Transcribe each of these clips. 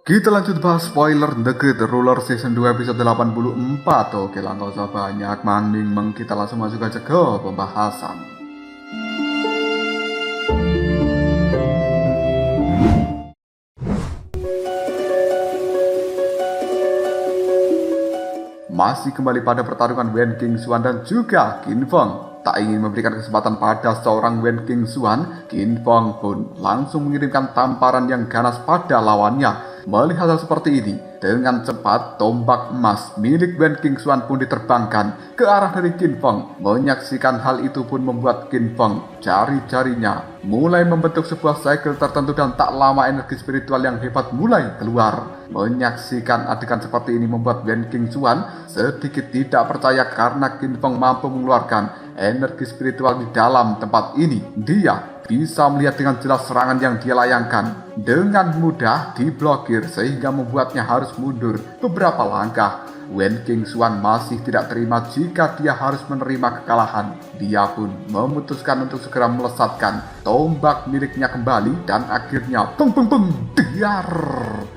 Kita lanjut bahas spoiler The Great Ruler Season 2 episode 84. Oke lah, gak usah banyak mending kita langsung masuk aja ke pembahasan. Masih kembali pada pertarungan Wen Qingxuan dan juga Qin Feng. Tak ingin memberikan kesempatan pada seorang Wen Qingxuan, Qin Feng pun langsung mengirimkan tamparan yang ganas pada lawannya. Melihat hal seperti ini, dengan cepat tombak emas milik Wen Qingxuan pun diterbangkan ke arah dari Qin Feng. Menyaksikan hal itu pun membuat Qin Feng jari-jarinya mulai membentuk sebuah segel tertentu dan tak lama energi spiritual yang hebat mulai keluar. Menyaksikan adegan seperti ini membuat Wen Qingxuan sedikit tidak percaya karena Qin Feng mampu mengeluarkan energi spiritual di dalam tempat ini. Dia bisa melihat dengan jelas serangan yang dia layangkan dengan mudah diblokir sehingga membuatnya harus mundur beberapa langkah. Wen Qingxuan masih tidak terima jika dia harus menerima kekalahan. Dia pun memutuskan untuk segera melesatkan tombak miliknya kembali dan akhirnya diar.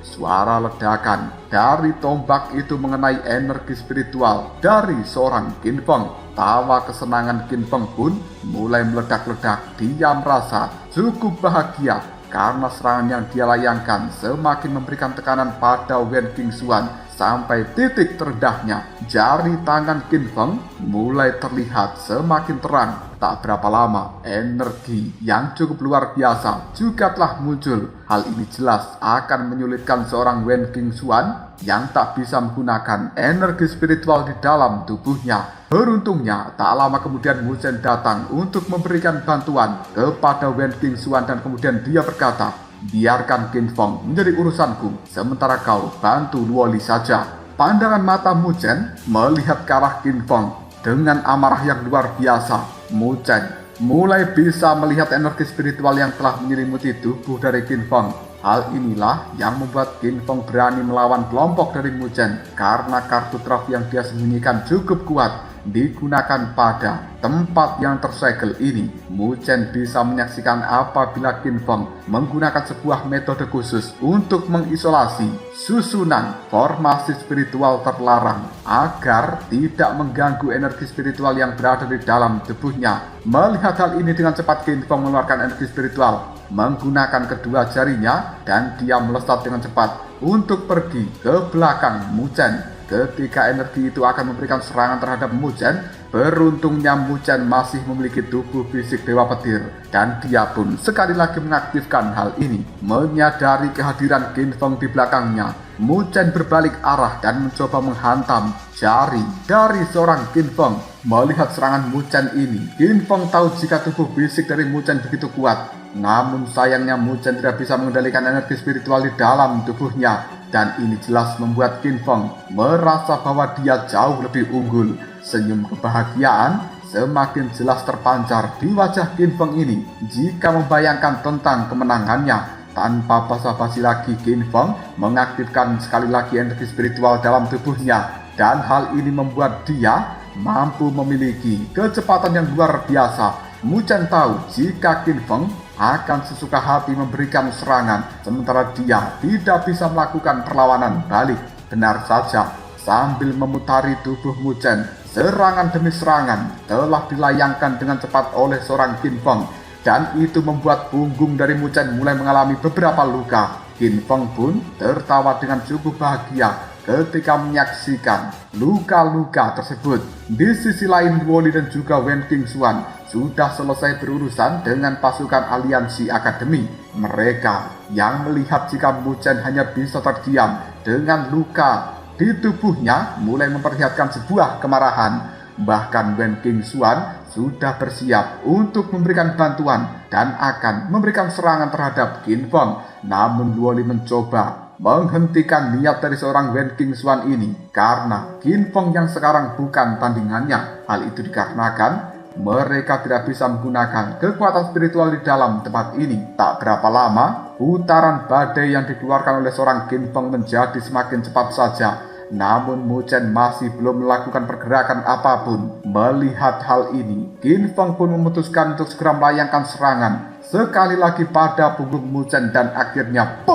Suara ledakan dari tombak itu mengenai energi spiritual dari seorang Qin Feng. Tawa kesenangan Qin Feng pun mulai meledak-ledak. Dia merasa cukup bahagia karena serangan yang dia layangkan semakin memberikan tekanan pada Wen Qingxuan sampai titik terendahnya. Jari tangan Qin Feng mulai terlihat semakin terang. Tak berapa lama, energi yang cukup luar biasa juga telah muncul. Hal ini jelas akan menyulitkan seorang Wen Qingxuan yang tak bisa menggunakan energi spiritual di dalam tubuhnya. Beruntungnya, tak lama kemudian Mu Chen datang untuk memberikan bantuan kepada Wen Qingxuan dan kemudian dia berkata, "Biarkan Qin Feng menjadi urusanku, sementara kau bantu Luoli saja." Pandangan mata Mu Chen melihat ke arah Qin Feng dengan amarah yang luar biasa. Mu Chen mulai bisa melihat energi spiritual yang telah menyelimuti tubuh dari Qin Feng. Hal inilah yang membuat Qin Feng berani melawan kelompok dari Mu Chen karena kartu truf yang dia sembunyikan cukup kuat digunakan pada tempat yang tersegel ini. Mu Chen bisa menyaksikan apabila Qin Feng menggunakan sebuah metode khusus untuk mengisolasi susunan formasi spiritual terlarang agar tidak mengganggu energi spiritual yang berada di dalam tubuhnya. Melihat hal ini dengan cepat Qin Feng mengeluarkan energi spiritual menggunakan kedua jarinya dan dia melesat dengan cepat untuk pergi ke belakang Mu Chen. Ketika energi itu akan memberikan serangan terhadap Mu Chen, beruntungnya Mu Chen masih memiliki tubuh fisik Dewa Petir dan dia pun sekali lagi mengaktifkan hal ini. Menyadari kehadiran Qin Feng di belakangnya, Mu Chen berbalik arah dan mencoba menghantam jari dari seorang Qin Feng. Melihat serangan Mu Chen ini, Qin Feng tahu jika tubuh fisik dari Mu Chen begitu kuat. Namun sayangnya Mu Chen tidak bisa mengendalikan energi spiritual di dalam tubuhnya. Dan ini jelas membuat Qin Feng merasa bahwa dia jauh lebih unggul. Senyum kebahagiaan semakin jelas terpancar di wajah Qin Feng ini jika membayangkan tentang kemenangannya. Tanpa basa-basi lagi, Qin Feng mengaktifkan sekali lagi energi spiritual dalam tubuhnya. Dan hal ini membuat dia mampu memiliki kecepatan yang luar biasa. Mu Chen tahu jika Qin Feng akan sesuka hati memberikan serangan, sementara dia tidak bisa melakukan perlawanan balik. Benar saja, sambil memutari tubuh Mu Chen, serangan demi serangan telah dilayangkan dengan cepat oleh seorang Qin Feng, dan itu membuat punggung dari Mu Chen mulai mengalami beberapa luka. Qin Feng pun tertawa dengan cukup bahagia ketika menyaksikan luka-luka tersebut. Di sisi lain, Luoli dan juga Wen Qingxuan sudah selesai berurusan dengan pasukan aliansi akademi. Mereka yang melihat jika Mu Chen hanya bisa terdiam dengan luka di tubuhnya mulai memperlihatkan sebuah kemarahan. Bahkan Wen Qingxuan sudah bersiap untuk memberikan bantuan dan akan memberikan serangan terhadap Qin Feng. Namun Luoli mencoba menghentikan niat dari seorang Wen Qingxuan ini karena Qin Feng yang sekarang bukan tandingannya. Hal itu dikarenakan mereka tidak bisa menggunakan kekuatan spiritual di dalam tempat ini. Tak berapa lama, putaran badai yang dikeluarkan oleh seorang Qin Feng menjadi semakin cepat saja. Namun Mu Chen masih belum melakukan pergerakan apapun. Melihat hal ini, Qin Feng pun memutuskan untuk segera melayangkan serangan sekali lagi pada punggung Mu Chen dan akhirnya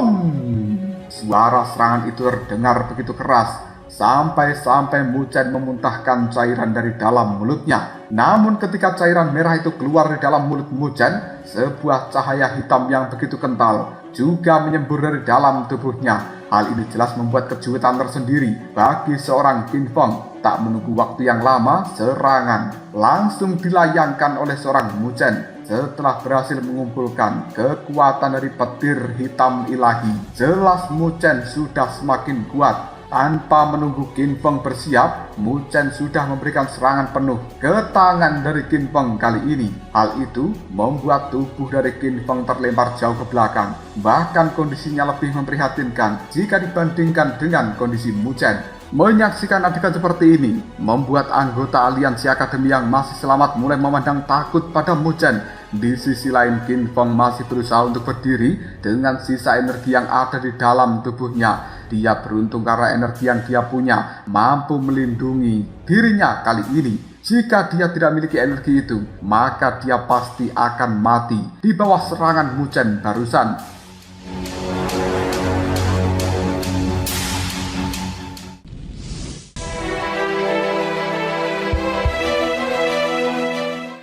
Suara serangan itu terdengar begitu keras, sampai-sampai Mu Chen memuntahkan cairan dari dalam mulutnya. Namun ketika cairan merah itu keluar dari dalam mulut Mu Chen, sebuah cahaya hitam yang begitu kental juga menyembur dari dalam tubuhnya. Hal ini jelas membuat kejutan tersendiri bagi seorang Qin Feng. Tak menunggu waktu yang lama, serangan langsung dilayangkan oleh seorang Mu Chen. Setelah berhasil mengumpulkan kekuatan dari petir hitam ilahi, jelas Mu Chen sudah semakin kuat. Tanpa menunggu Qin Feng bersiap, Mu Chen sudah memberikan serangan penuh ke tangan dari Qin Feng kali ini. Hal itu membuat tubuh dari Qin Feng terlempar jauh ke belakang. Bahkan kondisinya lebih memprihatinkan jika dibandingkan dengan kondisi Mu Chen. Menyaksikan adegan seperti ini membuat anggota aliansi akademi yang masih selamat mulai memandang takut pada Mu Chen. Di sisi lain, Qin Feng masih berusaha untuk berdiri dengan sisa energi yang ada di dalam tubuhnya. Dia beruntung karena energi yang dia punya mampu melindungi dirinya kali ini. Jika dia tidak memiliki energi itu, maka dia pasti akan mati di bawah serangan Mu Chen barusan.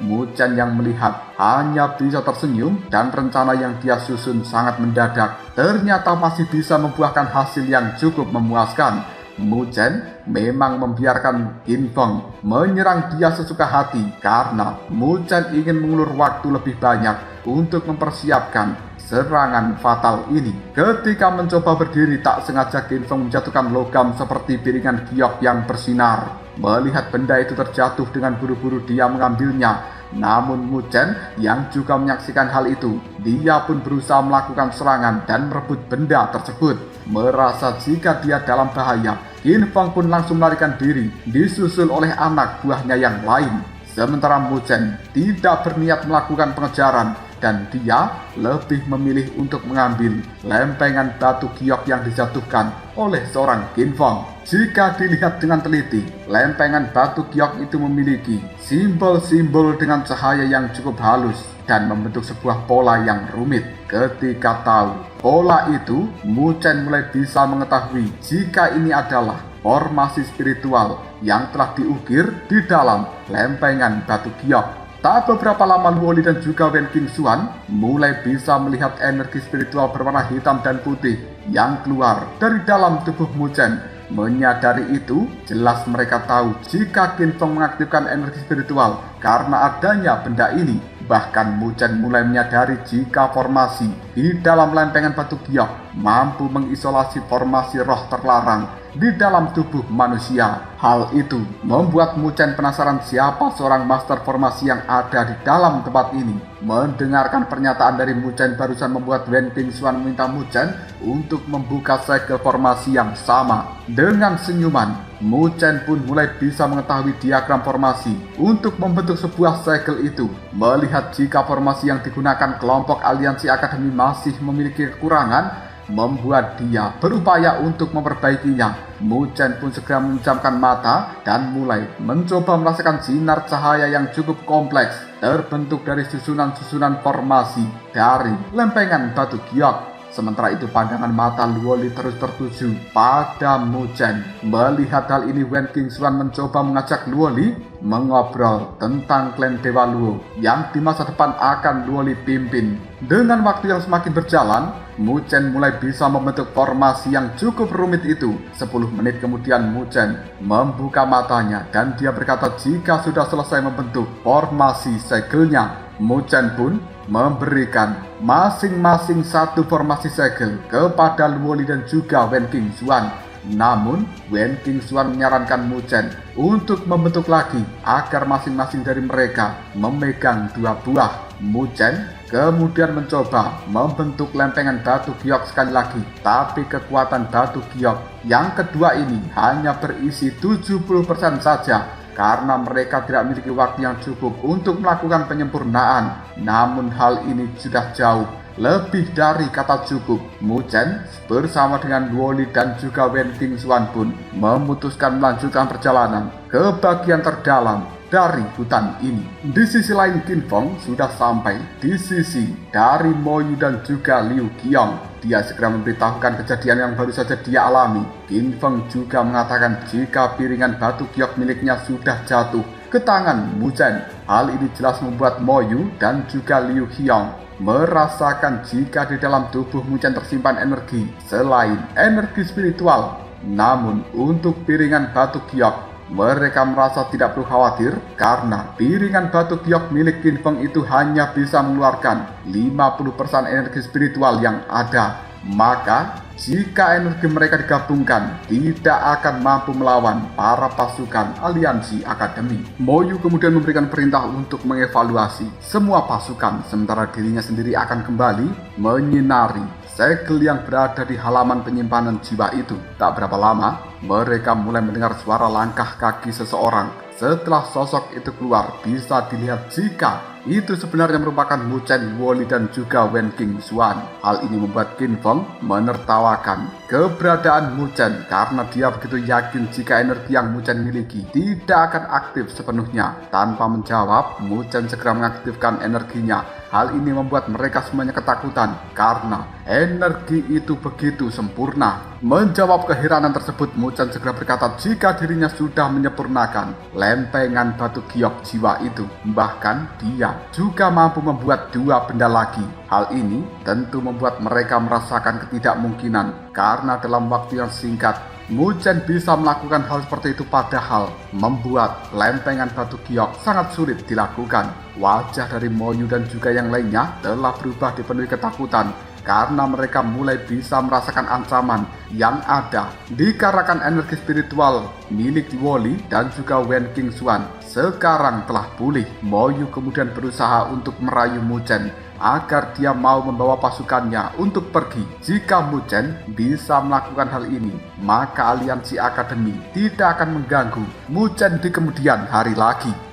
Mu Chen yang melihat hanya bisa tersenyum dan rencana yang dia susun sangat mendadak ternyata masih bisa membuahkan hasil yang cukup memuaskan. Mu Chen memang membiarkan Qin Feng menyerang dia sesuka hati karena Mu Chen ingin mengulur waktu lebih banyak untuk mempersiapkan serangan fatal ini. Ketika mencoba berdiri, tak sengaja Qin Feng menjatuhkan logam seperti piringan giok yang bersinar. Melihat benda itu terjatuh, dengan buru-buru dia mengambilnya. Namun Mu Chen yang juga menyaksikan hal itu, dia pun berusaha melakukan serangan dan merebut benda tersebut. Merasa jika dia dalam bahaya, Qin Feng pun langsung melarikan diri, disusul oleh anak buahnya yang lain. Sementara Mu Chen tidak berniat melakukan pengejaran dan dia lebih memilih untuk mengambil lempengan batu giok yang dijatuhkan oleh seorang Qin Feng. Jika dilihat dengan teliti, lempengan batu giok itu memiliki simbol-simbol dengan cahaya yang cukup halus dan membentuk sebuah pola yang rumit. Ketika tahu pola itu, Mu Chen mulai bisa mengetahui jika ini adalah formasi spiritual yang telah diukir di dalam lempengan batu giok. Tak beberapa lama, Luo Li dan juga Wen Qingxuan mulai bisa melihat energi spiritual berwarna hitam dan putih yang keluar dari dalam tubuh Mu Chen. Menyadari itu, jelas mereka tahu jika Qin Feng mengaktifkan energi spiritual karena adanya benda ini. Bahkan Mu Chen mulai menyadari jika formasi di dalam lempengan batu giok mampu mengisolasi formasi roh terlarang di dalam tubuh manusia. Hal itu membuat Mu Chen penasaran siapa seorang master formasi yang ada di dalam tempat ini. Mendengarkan pernyataan dari Mu Chen barusan membuat Wen Qingxuan meminta Mu Chen untuk membuka segel formasi yang sama. Dengan senyuman, Mu Chen pun mulai bisa mengetahui diagram formasi untuk membentuk sebuah segel itu. Melihat jika formasi yang digunakan kelompok aliansi akademi masih memiliki kekurangan, membuat dia berupaya untuk memperbaikinya. Mu Chen pun segera memejamkan mata dan mulai mencoba merasakan sinar cahaya yang cukup kompleks terbentuk dari susunan-susunan formasi dari lempengan batu giok. Sementara itu, pandangan mata Luo Li terus tertuju pada Mu Chen. Melihat hal ini, Wen Qingxuan mencoba mengajak Luo Li mengobrol tentang klan Dewa Luo yang di masa depan akan Luo Li pimpin. Dengan waktu yang semakin berjalan, Mu Chen mulai bisa membentuk formasi yang cukup rumit itu. 10 menit kemudian Mu Chen membuka matanya dan dia berkata jika sudah selesai membentuk formasi segelnya. Mu Chen pun memberikan masing-masing satu formasi segel kepada Luo Li dan juga Wen Qingxuan. Namun, Wen Qingxuan menyarankan Mu Chen untuk membentuk lagi agar masing-masing dari mereka memegang 2 buah. Mu Chen kemudian mencoba membentuk lempengan batu giok sekali lagi, tapi kekuatan batu giok yang kedua ini hanya berisi 70% saja karena mereka tidak memiliki waktu yang cukup untuk melakukan penyempurnaan. Namun hal ini sudah jauh lebih dari kata cukup. Mu Chen bersama dengan Luo Li dan juga Wen Qingxuan pun memutuskan melanjutkan perjalanan ke bagian terdalam dari hutan ini. Di sisi lain, Qin Feng sudah sampai di sisi dari Mo Yu dan juga Liu Qiong. Dia segera memberitahukan kejadian yang baru saja dia alami. Qin Feng juga mengatakan jika piringan batu giok miliknya sudah jatuh ke tangan Mu Chen. Hal ini jelas membuat Mo Yu dan juga Liu Qiong merasakan jika di dalam tubuh Mu Chen tersimpan energi selain energi spiritual. Namun untuk piringan batu giok, mereka merasa tidak perlu khawatir karena piringan batu giok milik Qin Feng itu hanya bisa mengeluarkan 50% energi spiritual yang ada. Maka jika energi mereka digabungkan, tidak akan mampu melawan para pasukan aliansi akademi. Mo Yu kemudian memberikan perintah untuk mengevaluasi semua pasukan, sementara dirinya sendiri akan kembali menyinari segel yang berada di halaman penyimpanan jiwa itu. Tak berapa lama, mereka mulai mendengar suara langkah kaki seseorang. Setelah sosok itu keluar, bisa dilihat jika itu sebenarnya merupakan Mu Chen, Woli dan juga Wen Qingxuan. Hal ini membuat Qin Feng menertawakan keberadaan Mu Chen karena dia begitu yakin jika energi yang Mu Chen miliki tidak akan aktif sepenuhnya. Tanpa menjawab, Mu Chen segera mengaktifkan energinya. Hal ini membuat mereka semuanya ketakutan karena energi itu begitu sempurna. Menjawab keheranan tersebut, Mu Chen segera berkata jika dirinya sudah menyempurnakan lempengan batu giok jiwa itu. Bahkan dia juga mampu membuat 2 benda lagi. Hal ini tentu membuat mereka merasakan ketidakmungkinan karena dalam waktu yang singkat Mu Chen bisa melakukan hal seperti itu, padahal membuat lempengan batu giok sangat sulit dilakukan. Wajah dari Mo Yu dan juga yang lainnya telah berubah dipenuhi ketakutan karena mereka mulai bisa merasakan ancaman yang ada dikarenakan energi spiritual milik Woli dan juga Wen Qingxuan sekarang telah pulih. Mo Yu kemudian berusaha untuk merayu Mu Chen agar dia mau membawa pasukannya untuk pergi. Jika Mu Chen bisa melakukan hal ini, maka aliansi akademi tidak akan mengganggu Mu Chen di kemudian hari lagi.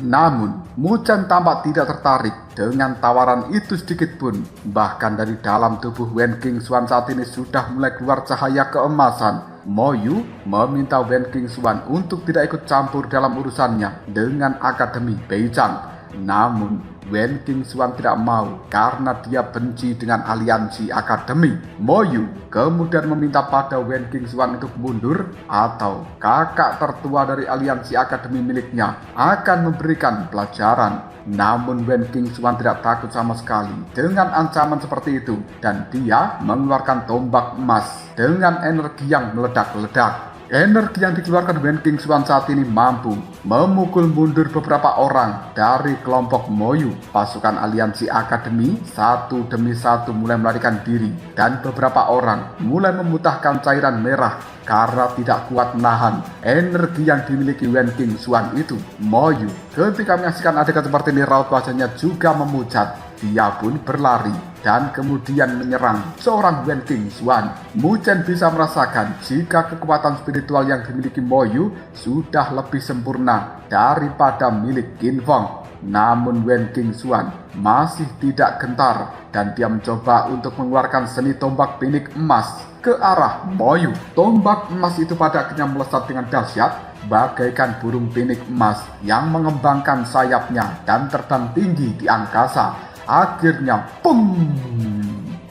Namun, Mu Chen tampak tidak tertarik dengan tawaran itu sedikit pun. Bahkan dari dalam tubuh Wen Qingxuan saat ini sudah mulai keluar cahaya keemasan. Mo Yu meminta Wen Qingxuan untuk tidak ikut campur dalam urusannya dengan Akademi Beijang. Namun, Wen Qingxuan tidak mau karena dia benci dengan aliansi akademi. Mo Yu kemudian meminta pada Wen Qingxuan untuk mundur atau kakak tertua dari aliansi akademi miliknya akan memberikan pelajaran. Namun Wen Qingxuan tidak takut sama sekali dengan ancaman seperti itu dan dia mengeluarkan tombak emas dengan energi yang meledak-ledak. Energi yang dikeluarkan Wen Qingxuan saat ini mampu memukul mundur beberapa orang dari kelompok Mo Yu. Pasukan aliansi akademi satu demi satu mulai melarikan diri dan beberapa orang mulai memutahkan cairan merah karena tidak kuat menahan energi yang dimiliki Wen Qingxuan itu. Mo Yu ketika menyaksikan adegan seperti ini, raut wajahnya juga memucat. Dia pun berlari dan kemudian menyerang seorang Wen Qingxuan. Mu Chen bisa merasakan jika kekuatan spiritual yang dimiliki Mo Yu sudah lebih sempurna daripada milik Qin Feng. Namun Wen Qingxuan masih tidak gentar dan dia mencoba untuk mengeluarkan seni tombak pinik emas ke arah Mo Yu. Tombak emas itu pada akhirnya melesat dengan dahsyat bagaikan burung pinik emas yang mengembangkan sayapnya dan terbang tinggi di angkasa. Akhirnya, pum!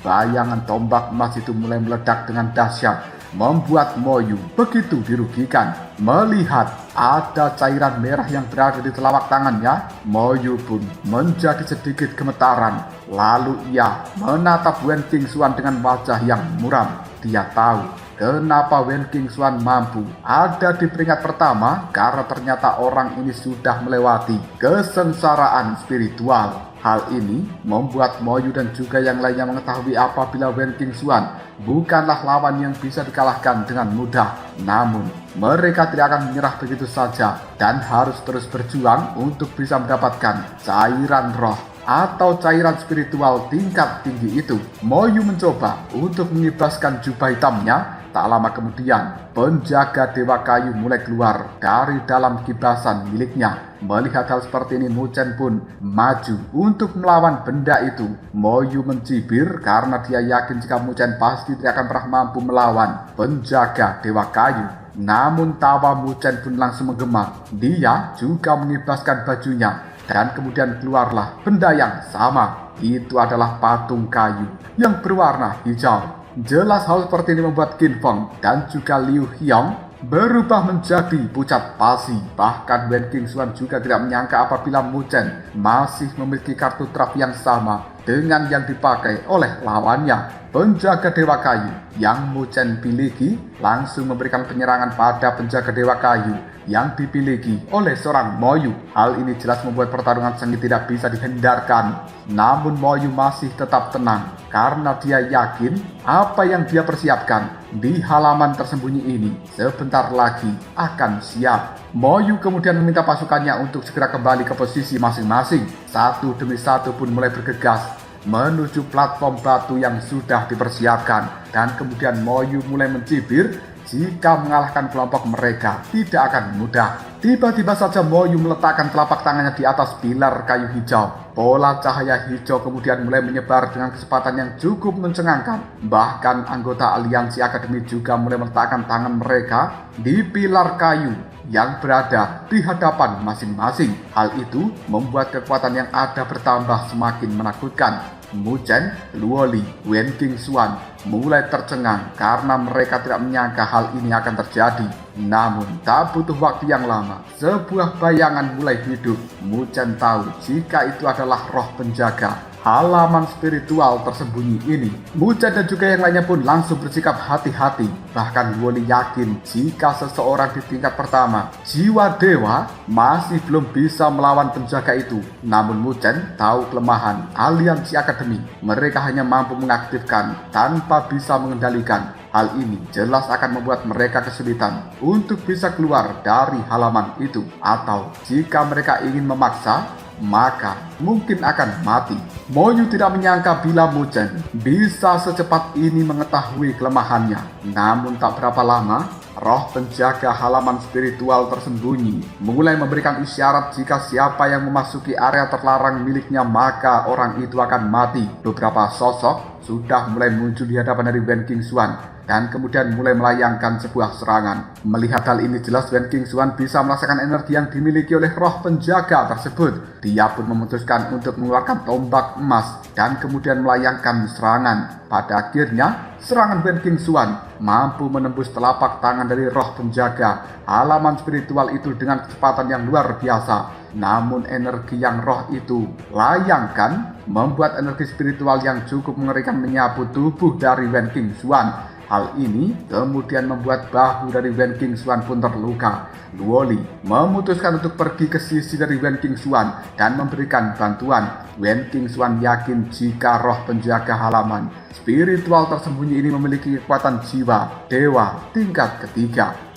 Bayangan tombak emas itu mulai meledak dengan dahsyat, membuat Mo Yu begitu dirugikan. Melihat ada cairan merah yang berada di telapak tangannya, Mo Yu pun menjadi sedikit gemetaran. Lalu ia menatap Wen Qingxuan dengan wajah yang muram. Dia tahu kenapa Wen Qingxuan mampu ada di peringkat pertama karena ternyata orang ini sudah melewati kesengsaraan spiritual. Hal ini membuat Mo Yu dan juga yang lainnya mengetahui apabila Wen Qingxuan bukanlah lawan yang bisa dikalahkan dengan mudah. Namun, mereka tidak akan menyerah begitu saja dan harus terus berjuang untuk bisa mendapatkan cairan roh atau cairan spiritual tingkat tinggi itu. Mo Yu mencoba untuk mengibaskan jubah hitamnya, Tak lama kemudian, penjaga Dewa Kayu mulai keluar dari dalam kibasan miliknya. Melihat hal seperti ini, Mu Chen pun maju untuk melawan benda itu. Mo Yu mencibir karena dia yakin jika Mu Chen pasti tidak akan pernah mampu melawan penjaga Dewa Kayu. Namun tawa Mu Chen pun langsung menggema. Dia juga mengibaskan bajunya dan kemudian keluarlah benda yang sama. Itu adalah patung kayu yang berwarna hijau. Jelas hal seperti ini membuat Qin Feng dan juga Liu Hyong berubah menjadi pucat pasi. Bahkan Wen Qingxuan juga tidak menyangka apabila Mu Chen masih memiliki kartu traf yang sama dengan yang dipakai oleh lawannya. Penjaga Dewa Kayu yang Mu Chen miliki langsung memberikan penyerangan pada penjaga Dewa Kayu yang dimiliki oleh seorang Mo Yu. Hal ini jelas membuat pertarungan sengit tidak bisa dihindarkan. Namun Mo Yu masih tetap tenang karena dia yakin apa yang dia persiapkan di halaman tersembunyi ini sebentar lagi akan siap. Mo Yu kemudian meminta pasukannya untuk segera kembali ke posisi masing-masing. Satu demi satu pun mulai bergegas menuju platform batu yang sudah dipersiapkan. Dan kemudian Mo Yu mulai mencibir jika mengalahkan kelompok mereka tidak akan mudah. Tiba-tiba saja Mo Yu meletakkan telapak tangannya di atas pilar kayu hijau. Bola cahaya hijau kemudian mulai menyebar dengan kecepatan yang cukup mencengangkan. Bahkan anggota aliansi akademi juga mulai meletakkan tangan mereka di pilar kayu yang berada di hadapan masing-masing. Hal itu membuat kekuatan yang ada bertambah semakin menakutkan. Mu Chen, Luo Li, Wen Qingxuan mulai tercengang karena mereka tidak menyangka hal ini akan terjadi. Namun tak butuh waktu yang lama, sebuah bayangan mulai hidup. Mu Chen tahu jika itu adalah roh penjaga halaman spiritual tersembunyi ini. Mu Chen dan juga yang lainnya pun langsung bersikap hati-hati. Bahkan Luo Li yakin jika seseorang di tingkat pertama jiwa dewa masih belum bisa melawan penjaga itu. Namun Mu Chen tahu kelemahan aliansi akademi. Mereka hanya mampu mengaktifkan tanpa bisa mengendalikan. Hal ini jelas akan membuat mereka kesulitan untuk bisa keluar dari halaman itu. Atau jika mereka ingin memaksa, maka mungkin akan mati. Mo Yu tidak menyangka bila Mu Chen bisa secepat ini mengetahui kelemahannya. Namun tak berapa lama, roh penjaga halaman spiritual tersembunyi mulai memberikan isyarat jika siapa yang memasuki area terlarang miliknya maka orang itu akan mati. Beberapa sosok sudah mulai muncul di hadapan dari Wen Qingxuan dan kemudian mulai melayangkan sebuah serangan. Melihat hal ini jelas Wen Qingxuan bisa merasakan energi yang dimiliki oleh roh penjaga tersebut. Dia pun memutuskan untuk mengeluarkan tombak emas dan kemudian melayangkan serangan. Pada akhirnya serangan Wen Qingxuan mampu menembus telapak tangan dari roh penjaga halaman spiritual itu dengan kecepatan yang luar biasa. Namun energi yang roh itu layangkan membuat energi spiritual yang cukup mengerikan menyapu tubuh dari Wen Qingxuan. Hal ini kemudian membuat bahu dari Wen Qingxuan pun terluka. Luo Li memutuskan untuk pergi ke sisi dari Wen Qingxuan dan memberikan bantuan. Wen Qingxuan yakin jika roh penjaga halaman spiritual tersembunyi ini memiliki kekuatan jiwa dewa tingkat ketiga.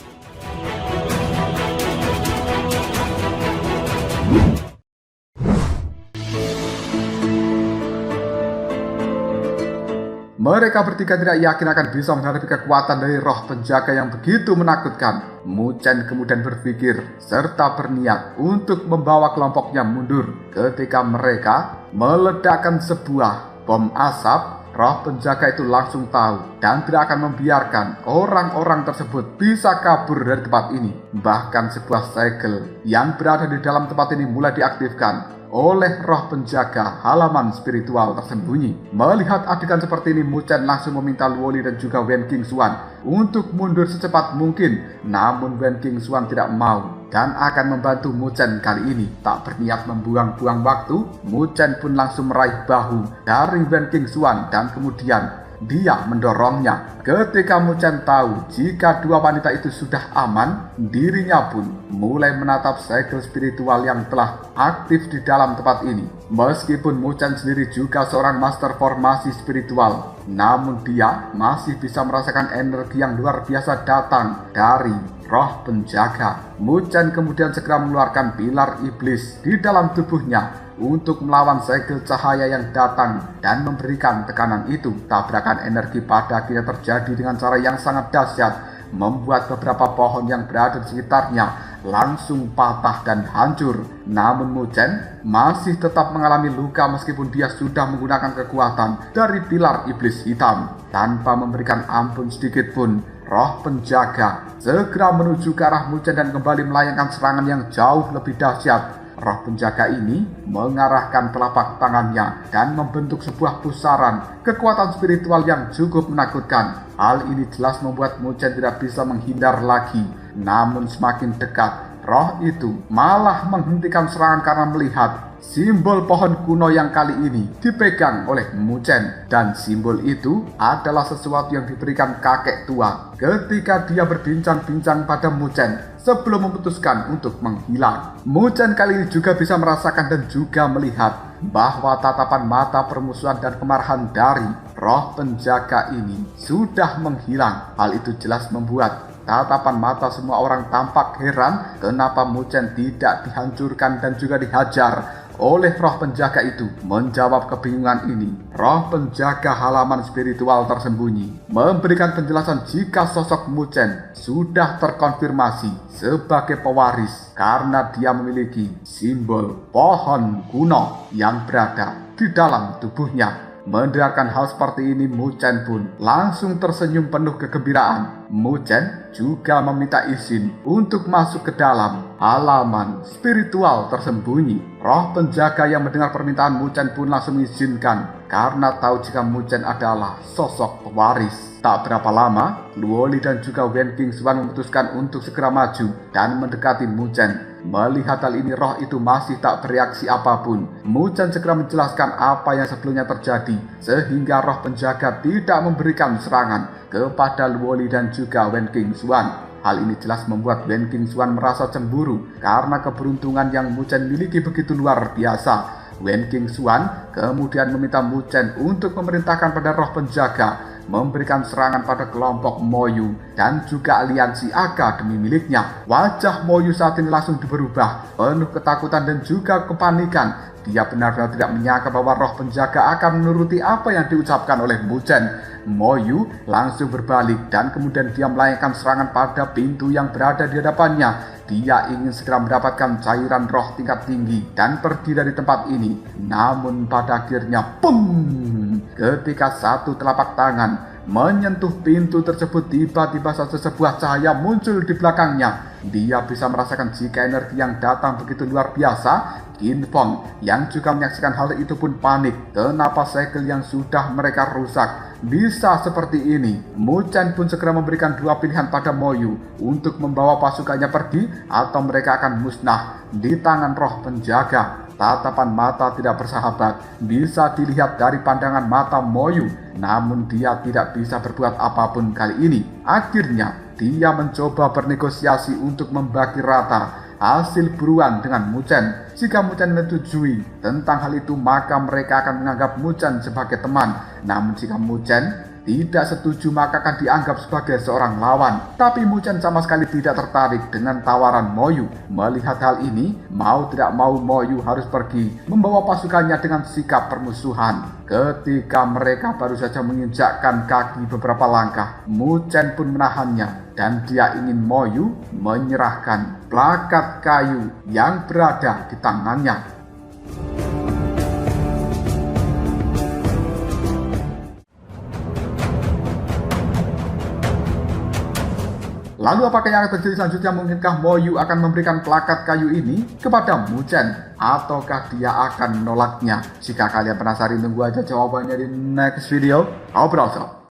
Mereka bertiga tidak yakin akan bisa menghadapi kekuatan dari roh penjaga yang begitu menakutkan. Mu Chen kemudian berpikir serta berniat untuk membawa kelompoknya mundur. Ketika mereka meledakkan sebuah bom asap, roh penjaga itu langsung tahu dan tidak akan membiarkan orang-orang tersebut bisa kabur dari tempat ini. Bahkan sebuah segel yang berada di dalam tempat ini mulai diaktifkan oleh roh penjaga halaman spiritual tersembunyi. Melihat adegan seperti ini, Mu Chen langsung meminta Luo Li dan juga Wen Qingxuan untuk mundur secepat mungkin. Namun Wen Qingxuan tidak mau dan akan membantu Mu Chen kali ini. Tak berniat membuang-buang waktu, Mu Chen pun langsung meraih bahu dari Wen Qingxuan dan kemudian dia mendorongnya. Ketika Mu Chen tahu jika dua wanita itu sudah aman, dirinya pun mulai menatap segel spiritual yang telah aktif di dalam tempat ini. Meskipun Mu Chen sendiri juga seorang master formasi spiritual, namun dia masih bisa merasakan energi yang luar biasa datang dari roh penjaga. Mu Chen kemudian segera mengeluarkan pilar iblis di dalam tubuhnya. untuk melawan segel cahaya yang datang dan memberikan tekanan itu. Tabrakan energi pada akhirnya terjadi dengan cara yang sangat dahsyat, membuat beberapa pohon yang berada di sekitarnya langsung patah dan hancur. Namun Muchen masih tetap mengalami luka meskipun dia sudah menggunakan kekuatan dari pilar iblis hitam. Tanpa memberikan ampun sedikit pun, roh penjaga segera menuju ke arah Muchen dan kembali melayangkan serangan yang jauh lebih dahsyat. Roh penjaga ini mengarahkan telapak tangannya dan membentuk sebuah pusaran kekuatan spiritual yang cukup menakutkan. Hal ini jelas membuat Muchen tidak bisa menghindar lagi. Namun semakin dekat, roh itu malah menghentikan serangan karena melihat simbol pohon kuno yang kali ini dipegang oleh Muchen. Dan simbol itu adalah sesuatu yang diberikan kakek tua ketika dia berbincang-bincang pada Muchen sebelum memutuskan untuk menghilang. Muchen kali ini juga bisa merasakan dan juga melihat bahwa tatapan mata permusuhan dan kemarahan dari roh penjaga ini sudah menghilang. Hal itu jelas membuat tatapan mata semua orang tampak heran kenapa Muchen tidak dihancurkan dan juga dihajar oleh roh penjaga itu. Menjawab kebingungan ini, roh penjaga halaman spiritual tersembunyi memberikan penjelasan jika sosok Muchen sudah terkonfirmasi sebagai pewaris karena dia memiliki simbol pohon kuno yang berada di dalam tubuhnya. Mendengarkan hal seperti ini, Muchen pun langsung tersenyum penuh kegembiraan. Muchen juga meminta izin untuk masuk ke dalam halaman spiritual tersembunyi. Roh penjaga yang mendengar permintaan Muchen pun langsung mengizinkan karena tahu jika Muchen adalah sosok pewaris. Tak berapa lama, Luoli dan juga Wen Qingxuan memutuskan untuk segera maju dan mendekati Muchen. Melihat hal ini, roh itu masih tak bereaksi apapun. Muchen segera menjelaskan apa yang sebelumnya terjadi, sehingga roh penjaga tidak memberikan serangan kepada Luoli dan juga Wen Qingxuan. Hal ini jelas membuat Wen Qingxuan merasa cemburu karena keberuntungan yang Muchen miliki begitu luar biasa. Wen Qingxuan kemudian meminta Muchen untuk memerintahkan pada roh penjaga memberikan serangan pada kelompok Moyu dan juga aliansi akademi miliknya. Wajah Moyu saat ini langsung berubah, penuh ketakutan dan juga kepanikan. Dia benar-benar tidak menyangka bahwa roh penjaga akan menuruti apa yang diucapkan oleh Muchen. Moyu langsung berbalik dan kemudian dia melayangkan serangan pada pintu yang berada di hadapannya. Dia ingin segera mendapatkan cairan roh tingkat tinggi dan pergi dari tempat ini. Namun pada akhirnya, ketika satu telapak tangan menyentuh pintu tersebut, tiba-tiba saja sebuah cahaya muncul di belakangnya. Dia bisa merasakan jika energi yang datang begitu luar biasa. Qin Feng yang juga menyaksikan hal itu pun panik. Kenapa segel yang sudah mereka rusak bisa seperti ini? Muchen pun segera memberikan dua pilihan pada Moyu untuk membawa pasukannya pergi atau mereka akan musnah di tangan roh penjaga. Tatapan mata tidak bersahabat bisa dilihat dari pandangan mata Moyu, namun dia tidak bisa berbuat apapun kali ini. Akhirnya dia mencoba bernegosiasi untuk membagi rata hasil buruan dengan Muchen. Jika Muchen menyetujui tentang hal itu, maka mereka akan menganggap Muchen sebagai teman. Namun jika Muchen tidak setuju, maka akan dianggap sebagai seorang lawan. Tapi Muchen sama sekali tidak tertarik dengan tawaran Moyu. Melihat hal ini, mau tidak mau Moyu harus pergi membawa pasukannya dengan sikap permusuhan. Ketika mereka baru saja menginjakkan kaki beberapa langkah, Muchen pun menahannya dan dia ingin Moyu menyerahkan plakat kayu yang berada di tangannya. Lalu apakah yang akan terjadi selanjutnya? Mungkinkah Moyu akan memberikan plakat kayu ini kepada Muchen? Ataukah dia akan menolaknya? Jika kalian penasaran, tunggu aja jawabannya di next video. Obrol.